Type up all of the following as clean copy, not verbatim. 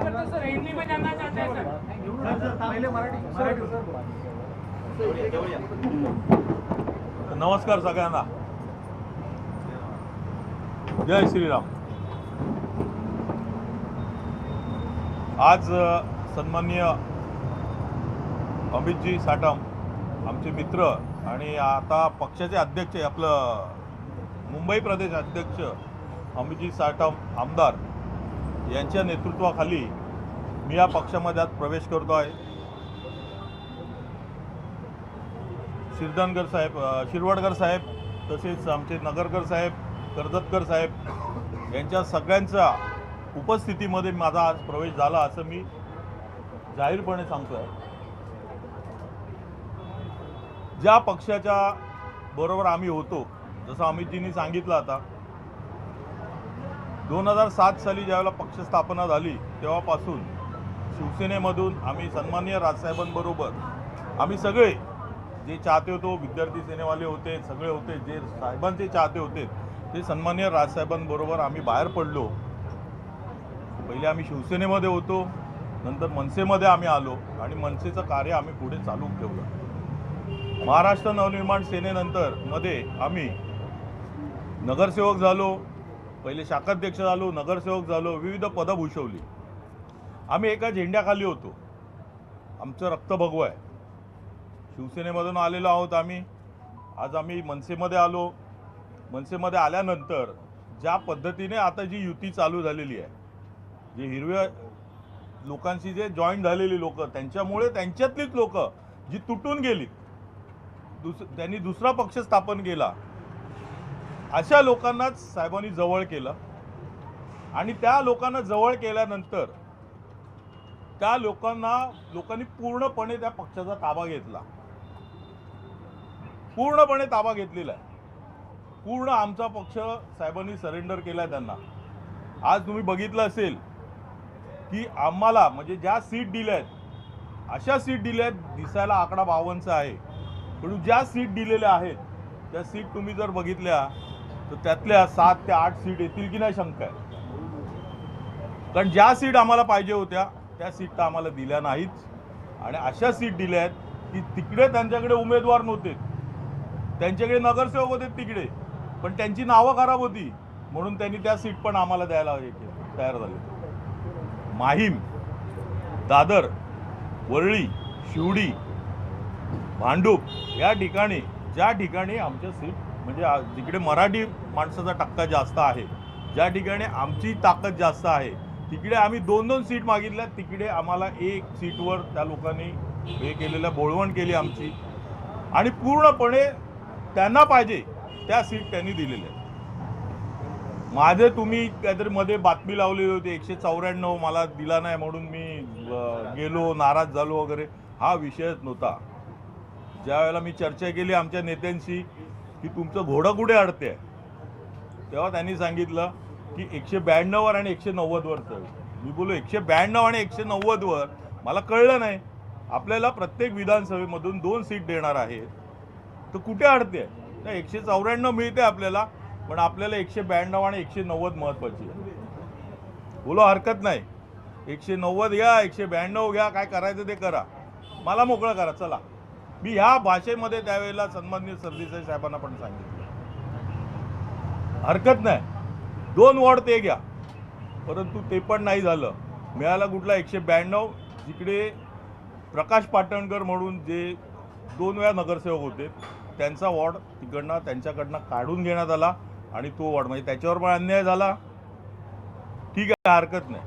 कार्यकर्ता सर हिंदी में जानना चाहते हैं सर। पहले नमस्कार सगळ्यांना, जय श्रीराम। आज सन्माननीय अमितजी साटम आमचे मित्र आणि आता पक्षाचे अध्यक्ष आपलं मुंबई प्रदेश अध्यक्ष अमितजी साटम आमदार यांच्या नेतृत्वाखाली मी या पक्षामध्ये आज प्रवेश करतो आहे। शिरदनकर साहेब, शिरवडकर साहेब, तसेच आमचे नगरकर साहेब, कर्जतकर साहेब यांच्या सगळ्यांच्या उपस्थितीमध्ये माझा आज प्रवेश झाला असं मी जाहीरपणे सांगतो आहे। ज्या पक्षाच्या बरोबर आम्ही होतो, जसं अमितजींनी सांगितलं, आता 2007 साली ज्यावेळेला पक्ष स्थापना झाली तेव्हापासून शिवसेनेमधून आम्ही सन्माननीय राजसाहेबांबरोबर आम्ही सगळे जे चाहते होतो, विद्यार्थी सेनेवाले होते, सगळे होते, जे साहेबांचे चाहते होते ते सन्माननीय राजसाहेबांबरोबर आम्ही बाहेर पडलो। पहिले आम्ही शिवसेनेमध्ये होतो, नंतर मनसेमध्ये आम्ही आलो आणि मनसेचं कार्य आम्ही पुढे चालू ठेवलं। महाराष्ट्र नवनिर्माण सेनेनंतर मध्ये आम्ही नगरसेवक झालो, पहिले शाखाध्यक्ष झालो, नगरसेवक झालो, विविध पदं भूषवली। आम्ही एका झेंड्याखाली होतो, आमचं रक्त भगवं आहे। शिवसेनेमधून आलेलो आहोत आम्ही, आज आम्ही मनसेमध्ये आलो। मनसेमध्ये आल्यानंतर ज्या पद्धतीने आता जी युती चालू झालेली आहे, जे हिरव्या लोकांशी जे जॉईन झालेली लोक, त्यांच्यामुळे त्यांच्यातलीच लोक जी तुटून गेली, त्यांनी दुसरा पक्ष स्थापन केला, अशा लोकांनाच साहेबांनी जवळ केलं आणि त्या लोकांना जवळ केल्यानंतर त्या लोकांनी पूर्णपणे त्या पक्षाचा ताबा घेतला, पूर्णपणे ताबा घेतलेला आहे। पूर्ण आमचा पक्ष साहेबांनी सरेंडर केलाय त्यांना। आज तुम्ही बघितलं असेल की आम्हाला म्हणजे ज्या सीट दिल्या आहेत अशा सीट दिल्या आहेत, दिसायला आकडा 52 आहे, पण ज्या सीट दिलेल्या आहेत त्या सीट तुम्ही जर बघितल्या तर त्यातल्या 7 ते 8 सीट येतील की नाही शंका आहे। कारण ज्या सीट आम्हाला पाहिजे होत्या त्या सीट तर आम्हाला दिल्या नाहीत आणि अशा सीट दिल्या आहेत की तिकडे त्यांच्याकडे उमेदवार नव्हते, त्यांच्याकडे नगरसेवक होते तिकडे, पण त्यांची नावं खराब होती म्हणून त्यांनी त्या सीट पण आम्हाला द्यायला तयार झाले। माहीम, दादर, वरळी, शिवडी, भांडूप या ठिकाणी ज्या ठिकाणी आमच्या सीट म्हणजे जिकडे मराठी माणसाचा टक्का जास्त आहे, ज्या ठिकाणी आमची ताकद जास्त आहे, तिकडे आम्ही 2-2 सीट मागितल्या, तिकडे आम्हाला 1 सीटवर त्या लोकांनी हे केलेलं बोळवण केली आमची आणि पूर्णपणे त्यांना पाहिजे त्या सीट त्यांनी दिलेल्या आहेत। माझे तुम्ही काहीतरी मध्ये बातमी लावली होती 194 मला दिला नाही म्हणून मी गेलो, नाराज झालो वगैरे, हा विषयच नव्हता। ज्या वेळेला मी चर्चा केली आमच्या नेत्यांशी की तुमचं घोडं कुठे अडते, तेव्हा त्यांनी सांगितलं की 192 आणि 190 वर चढ। मी बोललो 192 आणि 190 वर मला कळलं नाही, आपल्याला प्रत्येक विधानसभेमधून 2 सीट देणार आहे तर कुठे अडते? 194 मिळते आपल्याला, पण आपल्याला 192 आणि 190 महत्वाची आहे। बोलो हरकत नाही, 190 घ्या, 192 घ्या, काय करायचं ते करा, मला मोकळं करा, चला। मी ह्या भाषेमध्ये त्यावेळेला सन्माननीय सरदेसाई साहेबांना पण सांगितलं, हरकत नाही, 2 वॉर्ड ते घ्या, परंतु ते पण नाही झालं। मिळाला कुठला 192, जिकडे प्रकाश पाटणकर म्हणून जे 2 वेळा नगरसेवक होते त्यांचा वॉर्ड तिकडनं त्यांच्याकडनं काढून घेण्यात आला आणि तो वॉर्ड म्हणजे त्याच्यावर पण अन्याय झाला। ठीक आहे, हरकत नाही।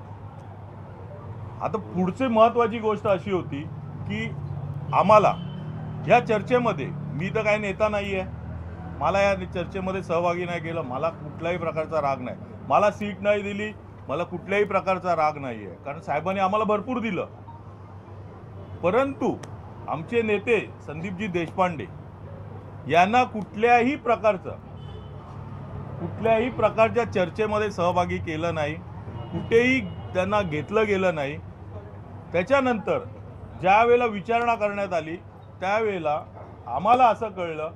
आता पुढची महत्त्वाची गोष्ट अशी होती की आम्हाला या चर्चेमध्ये, मी तर काही नेता नाही आहे, मला या चर्चेमध्ये सहभागी नाही केलं, मला कुठल्याही प्रकारचा राग नाही, मला सीट नाही दिली, मला कुठल्याही प्रकारचा राग नाही आहे, कारण साहेबांनी आम्हाला भरपूर दिलं। परंतु आमचे नेते संदीपजी देशपांडे यांना कुठल्याही प्रकारच्या चर्चेमध्ये सहभागी केलं नाही, कुठेही त्यांना घेतलं गेलं नाही। त्याच्यानंतर ज्या वेळेला विचारणा करण्यात आली त्यावेळेला आम्हाला असं कळलं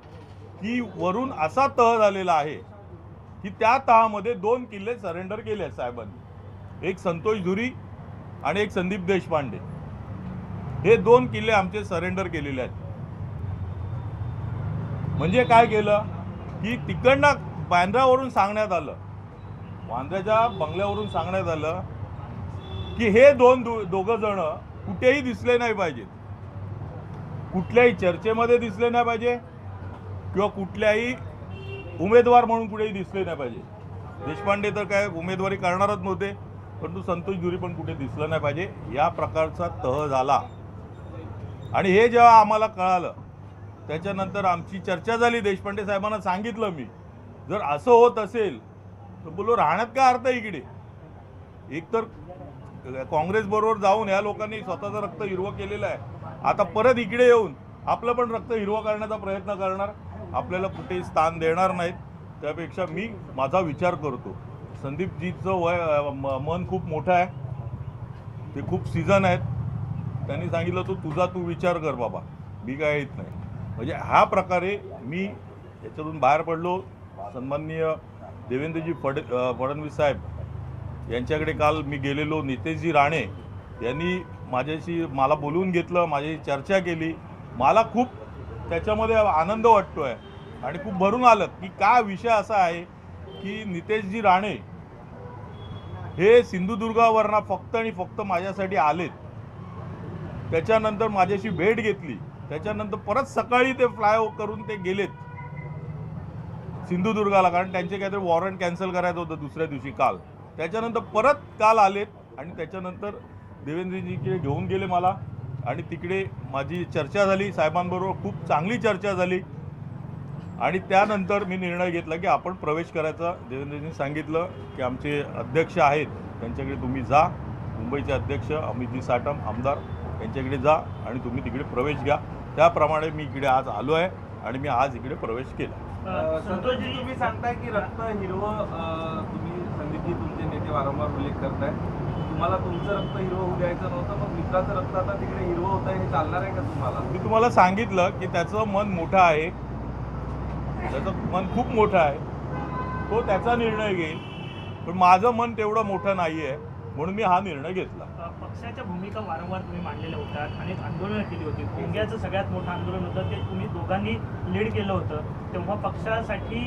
की वरून असा तह झालेला आहे की त्या तहामध्ये 2 किल्ले सरेंडर केले साहेबांनी। एक संतोष धुरी आणि एक संदीप देशपांडे, हे 2 किल्ले आमचे सरेंडर केलेले आहेत. म्हणजे काय केलं की तिकडनं बांद्रावरून सांगण्यात आलं, बांद्र्याच्या बंगल्यावरून सांगण्यात आलं की हे दोघं जण कुठेही दिसले नाही पाहिजेत, कुठल्याही चर्चेमध्ये दिसले नाही पाहिजे किंवा कुठल्याही उमेदवार म्हणून कुठेही दिसले नाही पाहिजे. देशपांडे तर काय उमेदवारी करणारच नव्हते, परंतु संतोष धुरी पण कुठे दिसलं नाही पाहिजे या प्रकारचा तह झाला. आणि हे जेव्हा आम्हाला कळालं त्याच्यानंतर आमची चर्चा झाली. देशपांडे साहेबांना सांगितलं मी, जर असं होत असेल तर बोलो राहण्यात काय अर्थ इकडे. एकतर काँग्रेस बरोबर जाऊन या लोकांनी स्वतःचं रक्त हिरवं केलेलं आहे, आता परत इकडे येऊन आपलं पण रक्त हिरवं करण्याचा प्रयत्न करणार, आपल्याला कुठेही स्थान देणार नाहीत. त्यापेक्षा मी माझा विचार करतो. संदीपजीचं मन खूप मोठं आहे, ते खूप सीझन आहेत. त्यांनी सांगितलं तू विचार कर बाबा, मी काय येत नाही. म्हणजे ह्या प्रकारे मी याच्यातून बाहेर पडलो. सन्माननीय देवेंद्रजी फडणवीस साहेब यांच्याकडे काल मी गेलेलो. नितेशजी राणे यांनी मला बोलवून घेतलं, माझ्याशी चर्चा केली. मला खूप त्याच्यामध्ये आनंद वाटतो आहे आणि खूप भरून आलं की काय विषय असा आहे की नितेशजी राणे हे सिंधुदुर्गावरनं फक्त आणि फक्त माझ्यासाठी आलेत. त्याच्यानंतर माझ्याशी भेट घेतली, त्याच्यानंतर परत सकाळी ते फ्लाय करून ते गेलेत सिंधुदुर्गाला, कारण त्यांचे काहीतरी वॉरंट कॅन्सल करायचं होतं दुसऱ्या दिवशी काल. त्याच्यानंतर परत काल आलेत आणि त्याच्यानंतर देवेंद्रजीकडे घेऊन गेले मला आणि तिकडे माझी चर्चा झाली साहेबांबरोबर, खूप चांगली चर्चा झाली. आणि त्यानंतर मी निर्णय घेतला की आपण प्रवेश करायचा. देवेंद्रजींनी सांगितलं की आमचे अध्यक्ष आहेत त्यांच्याकडे तुम्ही जा, मुंबईचे अध्यक्ष अमितजी साटम आमदार यांच्याकडे जा आणि तुम्ही तिकडे प्रवेश घ्या. त्याप्रमाणे मी इकडे आज आलो आहे आणि मी आज इकडे प्रवेश केला. संतोषजी, तुम्ही सांगताय की रक्त हिरवं, तुम्ही संदीपजी तुमचे नेते वारंवार उल्लेख करताय, तुम्हाला तुमचं रक्त हिरवं होऊ द्यायचं नव्हतं, मग मित्राचं रक्त आता तिकडे हिरवं होत आहे, हे चालणार आहे का तुम्हाला? मी तुम्हाला सांगितलं की त्याचं मन मोठं आहे, त्याचं मन खूप मोठं आहे, तो त्याचा निर्णय घेईल. पण माझं मन तेवढं मोठं नाही आहे, म्हणून मी हा निर्णय घेतला. पक्षाच्या भूमिका वारंवार तुम्ही मांडलेल्या होत्या, अनेक आंदोलनं केली होती. भोंग्याचं सगळ्यात मोठं आंदोलन होतं, ते तुम्ही दोघांनी लीड केलं होतं. तेव्हा पक्षासाठी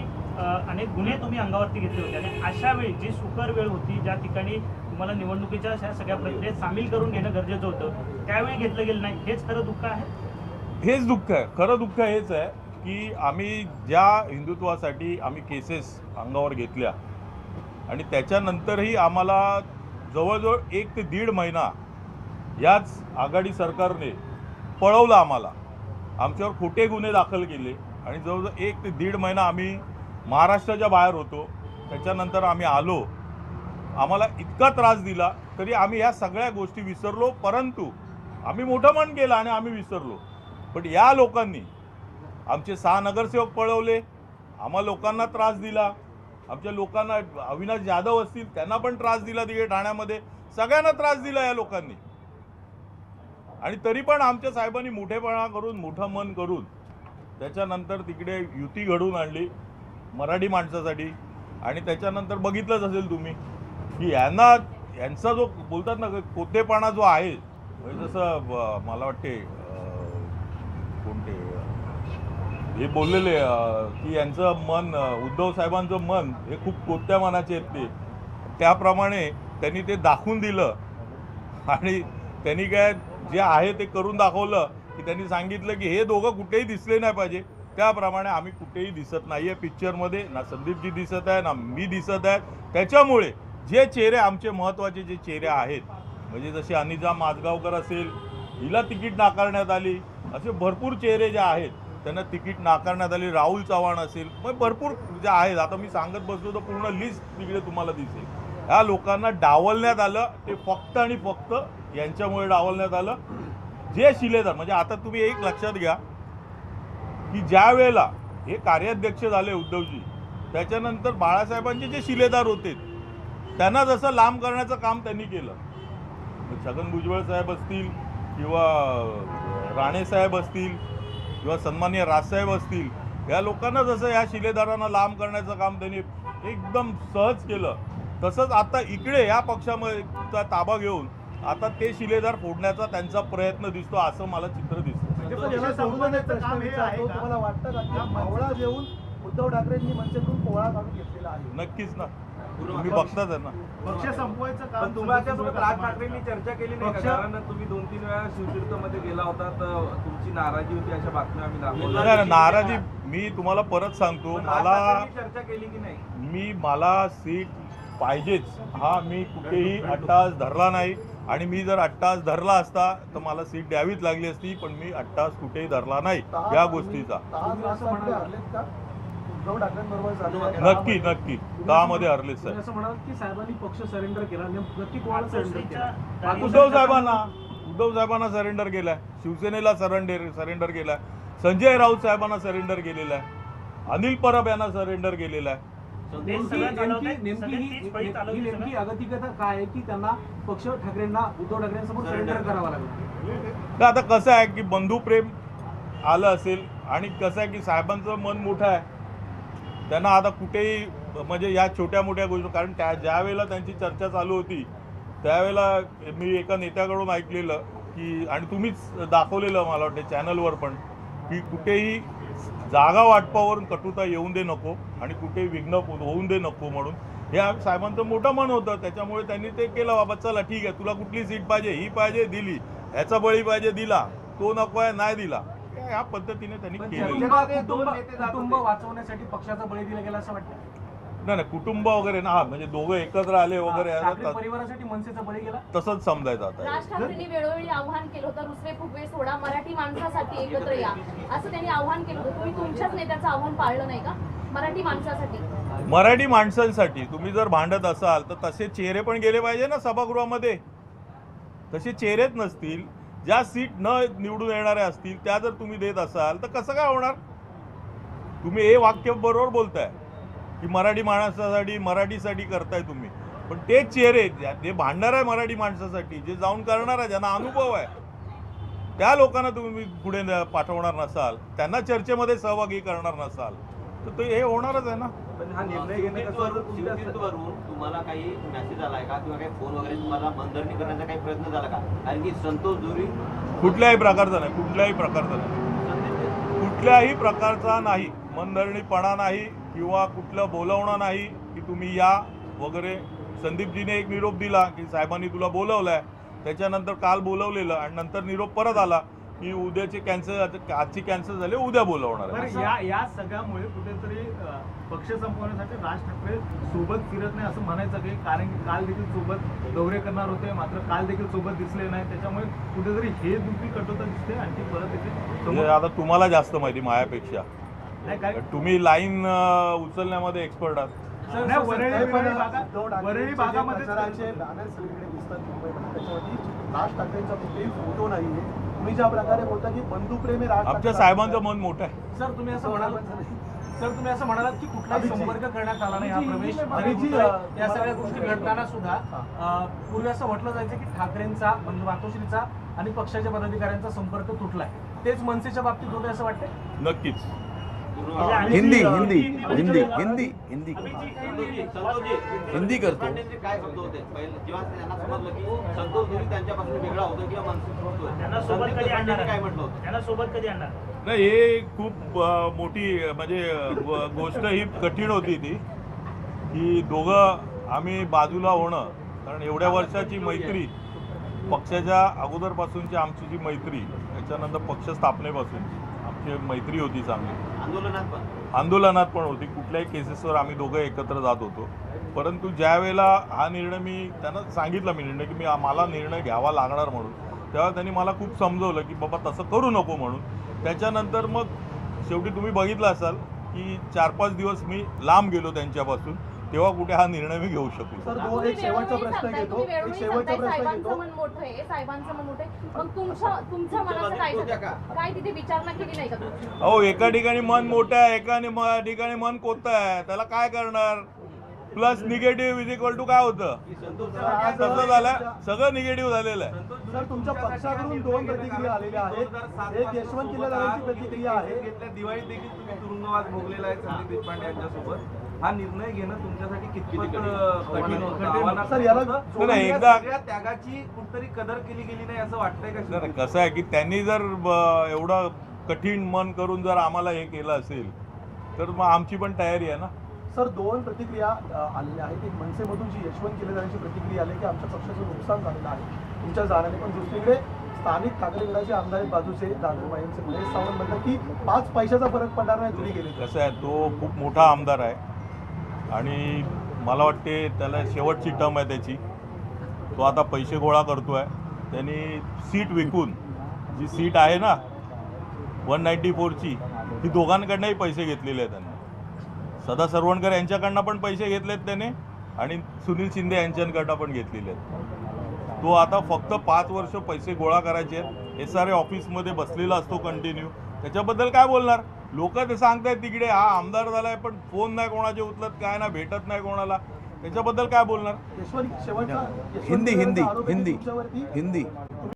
अनेक गुन्हे तुम्ही अंगावरती घेतले होते आणि अशा वेळी जी सुकर वेळ होती, ज्या ठिकाणी तुम्हाला निवडणुकीच्या अशा सगळ्या प्रक्रियेत सामील करून घेणं गरजेचं होतं, त्यावेळी घेतलं गेलं नाही. हेच खरं दुःख आहे. हेच दुःख आहे, खरं दुःख हेच आहे की आम्ही ज्या हिंदुत्वासाठी आम्ही केसेस अंगावर घेतल्या आणि त्याच्यानंतरही आम्हाला जवळजवळ 1 ते 1.5 महिना याच आघाडी सरकारने पळवलं आम्हाला, आमच्यावर खोटे गुन्हे दाखल केले आणि जवळजवळ 1 ते 1.5 महिना आम्ही महाराष्ट्राच्या बाहेर होतो. त्याच्यानंतर आम्ही आलो, आम्हाला इतका त्रास दिला तरी आम्ही ह्या सगळ्या गोष्टी विसरलो. परंतु आम्ही मोठं मन केलं आणि आम्ही विसरलो. पण या लोकांनी आमचे 6 नगरसेवक पळवले, आम्हा लोकांना त्रास दिला, आमच्या लोकांना अविनाश जाधव असतील त्यांना पण त्रास दिला तिकडे ठाण्यामध्ये, सगळ्यांना त्रास दिला या लोकांनी. आणि तरी पण आमच्या साहेबांनी मोठेपणा करून, मोठं मन करून त्याच्यानंतर तिकडे युती घडवून आणली मराठी माणसासाठी. आणि त्याच्यानंतर बघितलंच असेल तुम्ही की यांचा जो बोलतात ना कोतेपणा जो आहे, म्हणजे जसं मला वाटते कोणते हे बोललेले की यांचं मन, उद्धव साहेबांचं मन हे खूप कोत्या मनाचे आहेत ते, त्याप्रमाणे त्यांनी ते दाखवून दिलं. आणि त्यांनी काय जे आहे ते करून दाखवलं की त्यांनी सांगितलं की हे दोघं कुठेही दिसले नाही पाहिजे. त्याप्रमाणे आम्ही कुठेही दिसत नाही आहे पिक्चरमध्ये, ना संदीपजी दिसत आहे ना मी दिसत आहे. त्याच्यामुळे जे चेहरे आमचे महत्त्वाचे जे चेहरे आहेत, म्हणजे जसे अनिजा माजगावकर असेल, हिला तिकीट नाकारण्यात आली, असे भरपूर चेहरे जे आहेत त्यांना तिकीट नाकारण्यात आली, राहुल चव्हाण असेल, मग भरपूर जे आहेत, आता मी सांगत बसलो तर पूर्ण लिस्ट तिकडे तुम्हाला दिसेल. ह्या लोकांना डावलण्यात आलं, ते फक्त आणि फक्त यांच्यामुळे डावलण्यात आलं. जे शिलेदार, म्हणजे आता तुम्ही एक लक्षात घ्या की ज्या वेळेला हे कार्याध्यक्ष झाले उद्धवजी, त्याच्यानंतर बाळासाहेबांचे जे शिलेदार होते त्यांना जसं लांब करण्याचं काम त्यांनी केलं. छगन भुजबळ साहेब असतील किंवा राणे साहेब असतील किंवा सन्माननीय राजसाहेब असतील, या लोकांना जसं या शिलेदारांना लांब करण्याचं काम त्यांनी एकदम सहज केलं, तसंच आता इकडे या पक्षामध्ये ताबा घेऊन आता ते शिलेदार फोडण्याचा त्यांचा प्रयत्न दिसतो, असं मला चित्र दिसतं. तुम्हाला वाटतं का की मावळा देऊन उद्धव ठाकरेंनी मनसेतून पोळा काढून घेतलेला आहे? नक्कीच ना, तुम्ही बघताच आहे ना. पक्ष संपवायचं काम पण तुमच्यासोबत राज ठाकरेंनी चर्चा केली नाही का? कारण तुम्ही 2-3 वेळा शिवतीर्थमध्ये गेला होता, तर तुमची नाराजी होती अशा बातम्या आम्ही दाखवल्या. नाही, नाराजी मी तुम्हाला परत सांगतो, पण राज मला ठाकरेंनी चर्चा केली की नाही? मला सीट पाहिजेच हा मी कुठेही अट्टास धरला नाही, आणि मी जर अट्टास धरला असता तर मला सीट द्यावीच लागली असती, पण मी अट्टास कुठेही धरला नाही या गोष्टीचा. उद्धव ठाकरेंबरोबर झालेलं नक्की नक्की 10 मध्ये हरले साहेब. असं म्हणाल की साहेबांनी पक्ष सरेंडर केला, नक्की कोणाला सरेंडर केला? उद्धव साहेबांना सरेंडर केलाय, शिवसेनेला सरेंडर केलाय, संजय राऊत साहेबांना सरेंडर केलेला आहे, अनिल परब यांना सरेंडर केलेला आहे. नेमकी अगतिकता काय आहे की त्यांना पक्ष ठाकरेंना उद्धव ठाकरेंसमोर सरेंडर करावं लागलं? तर आता कसं आहे की बंधुप्रेम आलं असेल, आणि कसं आहे की साहेबांचं मन मोठं आहे, त्यांना आता कुठेही म्हणजे या छोट्या मोठ्या गोष्टी, कारण ज्या वेळेला त्यांची चर्चा चालू होती त्यावेळेला मी एका नेत्याकडून ऐकलेलं की, आणि तुम्हीच दाखवलेलं मला वाटतं चॅनलवर पण, की कुठेही जागा वाटपावरून कटुता येऊन दे नको आणि कुठेही विघ्न होऊन दे नको म्हणून. हे साहेबांचं मोठं मन होतं, त्याच्यामुळे त्यांनी ते केलं. बाबा चला ठीक आहे, तुला कुठली सीट पाहिजे, ही पाहिजे दिली, ह्याचा बळी पाहिजे दिला, तो नको आहे नाही दिला, ह्या पद्धतीने त्यांनी केलं. कुटुंब वाचवण्यासाठी पक्षाचा बळी दिला गेला असं वाटतं? नाही नाही, कुटुंब वगैरे ना, म्हणजे दोघं एकत्र आले वगैरे ठाकरे परिवारासाठी मनसेचा बळी गेला तसंच समजायचं आता. राज ठाकरेंनी वेळोवेळी आव्हान केलं होतं, रुसवे फुगवे सोडा, मराठी माणसासाठी एकत्र या, असं त्यांनी आव्हान केलं होतं. तुम्ही तुमच्याच नेत्याचं आव्हान पाळलं नाही का? मराठी माणसासाठी, मराठी माणसांसाठी तुम्ही जर भांडत असाल तर तसे चेहरे पण गेले पाहिजे ना सभागृहामध्ये. तसे चेहरेच नसतील, ज्या सीट न निवडून येणाऱ्या असतील त्या जर तुम्ही देत असाल तर कसं काय होणार? तुम्ही हे वाक्य बरोबर बोलताय की मराठी माणसासाठी मराठीसाठी करताय तुम्ही, पण तेच चेहरे जे भांडणार आहे मराठी माणसासाठी, जे जाऊन करणार आहे, ज्यांना अनुभव आहे, त्या लोकांना तुम्ही पुढे पाठवणार नसाल, त्यांना चर्चेमध्ये सहभागी करणार नसाल तर ते हे होणारच आहे ना. पण हा निर्णय घेणं कसं शिवतीर्थवरून तुम्हाला काही मेसेज आलाय का किंवा काही फोन वगैरे तुम्हाला मनधरणी करण्याचा काही प्रयत्न झाला का? कारण की संतोष जोरी कुठल्याही प्रकारचा नाही, कुठल्याही प्रकारचा नाही, कुठल्याही प्रकारचा नाही, मनधरणीपणा नाही किंवा कुठलं बोलवणं नाही की तुम्ही या वगैरे. संदीपजीने एक निरोप दिला की साहेबांनी तुला बोलवलंय, त्याच्यानंतर काल बोलवलेलं आणि नंतर निरोप परत आला की उद्याचे कॅन्सल, आजची कॅन्सल झाले, उद्या बोलवणार आहे. या सगळ्यामुळे कुठेतरी पक्ष संपवण्यासाठी राज ठाकरे सोबत फिरत नाही असं म्हणायचं की, कारण की काल देखील सोबत दौरे करणार होते, मात्र काल देखील सोबत दिसले नाही, त्याच्यामुळे कुठेतरी हे दुसरी कटुता दिसते. आणखी परत म्हणजे आता तुम्हाला जास्त माहिती माझ्यापेक्षा, नाही काय तुम्ही लाईन उचलण्यामध्ये एक्सपर्ट आहात. वरळी भागामध्ये बॅनर सगळीकडे दिसतात मुंबईमध्ये, त्याच्यावरती राज ठाकरेंचा कुठेही फोटो नाहीये. तुम्ही ज्या प्रकारे बोलता की बंधुप्रेम हे राज आमच्या साहेबांचं मन मोठं आहे. सर तुम्ही असं म्हणालात की कुठलाही संपर्क करण्यात आला नाही, हा प्रवेश या सगळ्या गोष्टी घडताना सुद्धा पूर्वी असं म्हटलं जायचं की ठाकरेंचा म्हणजे मातोश्रीचा आणि पक्षाच्या पदाधिकाऱ्यांचा संपर्क तुटलाय, तेच मनसेच्या बाबतीत होते असं वाटतं? नक्कीच. हिंदी हिंदी हिंदी हिंदी हिंदी हिंदी करतो. काय शब्द होते पहिले जेव्हा त्यांना समजलं की संतोष जोरी त्यांच्यापासून वेगळा होतो किंवा मनसे त्यांना सोबत कधी आणणार? काय म्हटलं होतं? त्यांना सोबत कधी आणणार? नाही, हे खूप मोठी म्हणजे गोष्ट ही कठीण होती ती, की दोघं आम्ही बाजूला होणं, कारण एवढ्या वर्षाची मैत्री, पक्षाच्या अगोदरपासूनची आमची जी मैत्री, त्याच्यानंतर पक्ष स्थापनेपासूनची आमची मैत्री होती चांगली, आंदोलनात पण होती, कुठल्याही केसेसवर आम्ही दोघं एकत्र जात होतो. परंतु ज्या वेळेला हा निर्णय मी त्यांना सांगितला, की मी मला निर्णय घ्यावा लागणार म्हणून, तेव्हा त्यांनी मला खूप समजवलं की बाबा तसं करू नको म्हणून. त्याच्यानंतर मग शेवटी तुम्ही बघितलं असाल की 4-5 दिवस मी लांब गेलो त्यांच्यापासून, तेव्हा कुठे हा निर्णय मी घेऊ शकलो. सर एक शेवटचा प्रश्न घेतो, एक शेवटचा प्रश्न घेतो. साहेबांचं मन मोठं आहे, साहेबांचं मन मोठं आहे, मग तुमच्या मनाचं काय झालं? काय तिथे विचारणा केली नाही का तुमची? अहो, एका ठिकाणी मन मोठं आहे, एका ठिकाणी मन कोतं आहे, त्याला काय करणार? Plus negative is equal to काय होतं, तसं झालं, सगळं निगेटिव्ह झालेलं आहे. सर तुमच्या पक्षाकडून 2 प्रतिक्रिया आलेल्या आहेत. एक यशवंत किल्लेदारांची प्रतिक्रिया आहे. दिवाळीत देखील तुम्ही तुरुंगवास भोगलेला आहे संदीप देशपांडे यांच्यासोबत. हा निर्णय घेणं तुमच्यासाठी कितपत कठीण? कठीण होतं, आव्हानात्मक सर, याला होतं? नाही, आणि या एकदा- सगळ्या त्यागाची कुठतरी कदर केली गेली नाही असं वाटतंय का नाही, शिंदे? कसं आहे की त्यांनी जर एवढं कठीण मन करून जर आम्हाला हे केलं असेल तर मग आमची पण तयारी आहे ना. सर, 2 प्रतिक्रिया आलेल्या आहेत. एक मनसेमधून जी यशवंत केलेल्याची प्रतिक्रिया आली की आमच्या पक्षाचं नुकसान झालेलं आहे तुमच्या जाण्याने, पण दुसरीकडे स्थानिक ठाकरे गटाचे आमदार आहेत बाजूचे दादरबाईंचे महेश सावंत म्हणतात की 5 पैशाचा फरक पडणार नाही जरी गेले तर. कसं आहे, तो खूप मोठा आमदार आहे आणि मला वाटते त्याला शेवटची टर्म आहे त्याची. तो आता पैसे गोळा करतोय. त्यांनी सीट विकून, जी सीट आहे ना 194ची, ती दोघांकडनंही पैसे घेतलेले आहेत त्यांनी. सदा सरवणकर यांच्याकडनं पण पैसे घेतलेत त्याने आणि सुनील शिंदे यांच्याकडनं पण घेतलेले आहेत. तो आता फक्त 5 वर्ष पैसे गोळा करायचे आहेत. SRA ऑफिसमध्ये बसलेला असतो कंटिन्यू. त्याच्याबद्दल काय बोलणार? लोक ते सांगतायत तिकडे हा आमदार झालाय पण फोन नाही कोणाचे उचलत, काय ना भेटत नाही कोणाला. त्याच्याबद्दल काय बोलणार? यशवंत शेवटचा हिंदी हिंदी आरोप आहे की हिंदी तुमच्यावरती हिंदी